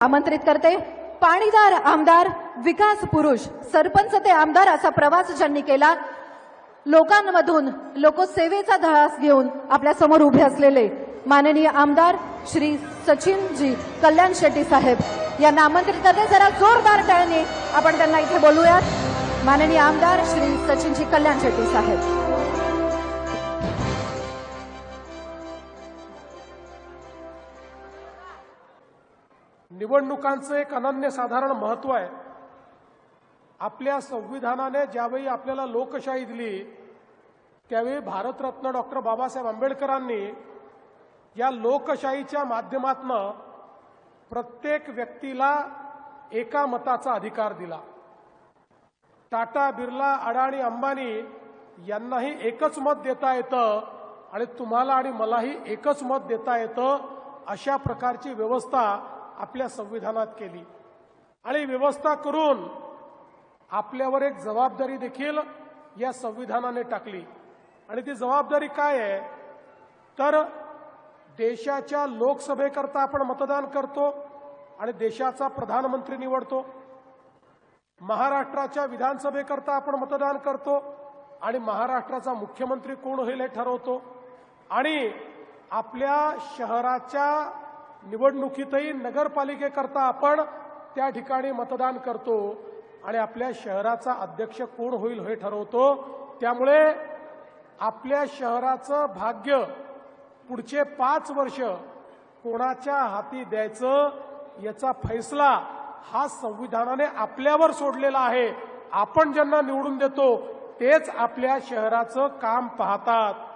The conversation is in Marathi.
आमंत्रित करते पाणीदार आमदार विकास पुरुष सरपंच ते आमदार असा प्रवास ज्यांनी केला लोकांमधून लोकसेवेचा ध्यास घेऊन आपल्या समोर उभे असलेले माननीय आमदार श्री सचिनजी कल्याण शेट्टी साहेब यांना आमंत्रित करते। जरा जोरदार टाळ्यांनी आपण त्यांना इथे बोलूयात। माननीय आमदार श्री सचिनजी कल्याण शेट्टी साहेब। निवडणुकांचं एक अनन्यसाधारण महत्त्व आहे। आपल्या संविधानाने ज्यावेळी आपल्याला लोकशाही दिली त्यावेळी भारतरत्न डॉक्टर बाबासाहेब आंबेडकरांनी या लोकशाहीच्या माध्यमातून प्रत्येक व्यक्तीला एका मताचा अधिकार दिला। टाटा, बिर्ला, अडाणी, अंबानी यांनाही एकच मत देता येतं आणि तुम्हाला आणि मलाही एकच मत देता येतं, अशा प्रकारची व्यवस्था आपल्या संविधानात केली। आणि व्यवस्था करून आपल्यावर एक जबाबदारी देखील या संविधानाने टाकली। आणि ती जबाबदारी काय आहे तर देशाच्या लोकसभेकरता आपण मतदान करतो आणि देशाचा प्रधानमंत्री निवडतो। महाराष्ट्राच्या विधानसभेकरता आपण मतदान करतो आणि महाराष्ट्राचा मुख्यमंत्री कोण होईल हे ठरवतो। आणि आपल्या शहराच्या निवडणुकीतही नगरपालिकेकरता आपण त्या ठिकाणी मतदान करतो आणि आपल्या शहराचा अध्यक्ष कोण होईल हे ठरवतो। त्यामुळे आपल्या शहराचं भाग्य पुढचे 5 वर्ष कोणाच्या हाती द्यायचं याचा फैसला हा संविधानाने आपल्यावर सोडलेला आहे। आपण ज्यांना निवडून देतो तेच आपल्या शहराचं काम पाहतात।